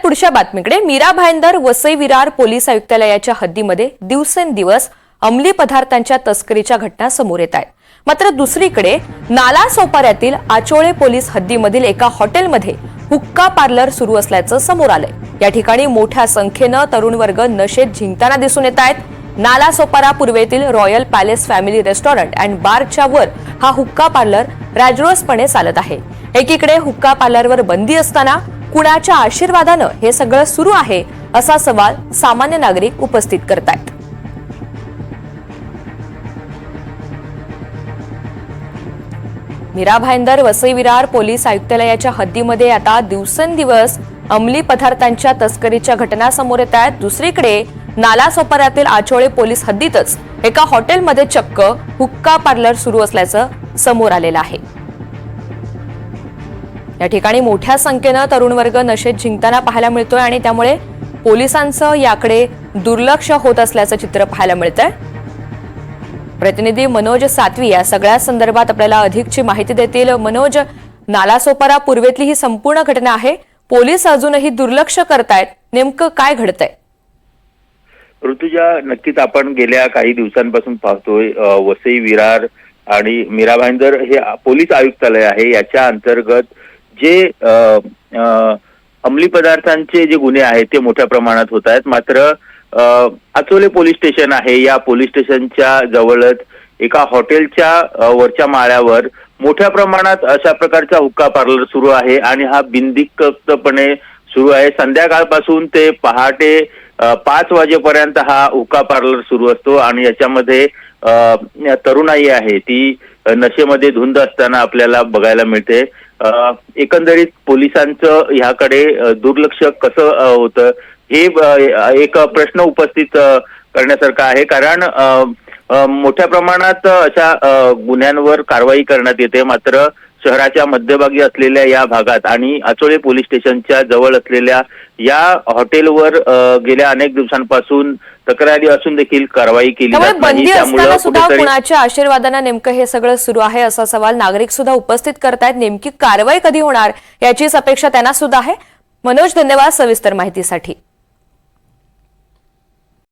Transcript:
पुढच्या बातमीकडे मीरा भाईंदर वसई विरार पोलीस आयुक्तालयाच्या हद्दीमध्ये दिवसेंदिवस अंमली पदार्थांच्या तस्करीच्या घटना समोर येत आहेत। मात्र दुसरीकडे नाला सोपाऱ्यातील आचोळे पोलीस हद्दीमधील एका हॉटेलमध्ये हुक्का पार्लर सुरू असल्याचं समोर आलंय। या ठिकाणी मोठ्या संख्येने तरुण वर्ग नशेत झिंकताना दिसून येत आहेत। नाला सोपारा पूर्वेतील royal palace family restaurant and बारच्या वर हा हुक्का पार्लर राजरोसपणे चालत आहे। एकीकडे हुक्का पार्लरवर बंदी असताना कुणाच्या आशीर्वादानं हे सगळं सुरू आहे असा सवाल सामान्य नागरिक उपस्थित करतायत। मीरा भाईंदर वसई विरार पोलीस आयुक्तालयाच्या हद्दीमध्ये आता दिवसेंदिवस अंमली पदार्थांच्या तस्करीच्या घटना समोर येत आहेत। दुसरीकडे नाला सोपाऱ्यातील आचोळे पोलीस हद्दीतच एका हॉटेलमध्ये चक्क हुक्का पार्लर सुरू असल्याचं समोर आलेलं आहे। या ठिकाणी मोठ्या संख्येने तरुण वर्ग नशेत जिंकताना पाहायला मिळतोय आणि त्यामुळे पोलिसांचं याकडे दुर्लक्ष होत असल्याचं चित्र पाहायला मिळतंय। प्रतिनिधी मनोज सातवी या सगळ्या संदर्भात आपल्याला अधिकची माहिती देतील। मनोज, नालासोपारा पूर्वेतली ही संपूर्ण घटना आहे, पोलीस अजूनही दुर्लक्ष करतायत, नेमकं काय घडतंय? ऋतुजा, नक्कीच आपण गेल्या काही दिवसांपासून पाहतोय वसई विरार आणि मीरा भाईंदर हे पोलीस आयुक्तालय आहे, याच्या अंतर्गत जे अंमली पदार्थांचे जे गुन्हे आहेत ते मोठ्या प्रमाणात होत आहेत। मात्र आचोले पोलीस स्टेशन आहे, या पोलीस स्टेशनच्या जवळच एका हॉटेलच्या वरच्या माळ्यावर मोठ्या प्रमाणात अशा प्रकारचा हुक्का पार्लर सुरू आहे आणि हा बिनदिक्कतपणे सुरू आहे। संध्याकाळपासून ते पहाटे 5 वाजेपर्यंत हा हुक्का पार्लर सुरू असतो आणि याच्यामध्ये तरुणाई आहे ती नशेमध्ये धुंद असताना आपल्याला बघायला मिळते। एकंदरीत पोलिसांचं ह्याकडे दुर्लक्ष कसं होतं हे एक प्रश्न उपस्थित करण्यासारखा आहे, कारण मोठ्या प्रमाणात अशा गुन्ह्यांवर कारवाई करण्यात येते। मात्र शहराच्या मध्यभागी असलेल्या या भागात आणि आचोळे पोलीस स्टेशनच्या जवळ असलेल्या या हॉटेलवर गेल्या अनेक दिवसांपासून तक्रारी असून देखील कारवाई केली जात नाही। त्यामुळे सुद्धा कुणाच्या आशीर्वादाने नेमकं हे सगळं सुरू आहे असा सवाल नागरिक सुद्धा उपस्थित करतायत। नेमकी कारवाई कधी होणार याचीच अपेक्षा त्यांना सुद्धा आहे। मनोज, धन्यवाद सविस्तर माहितीसाठी।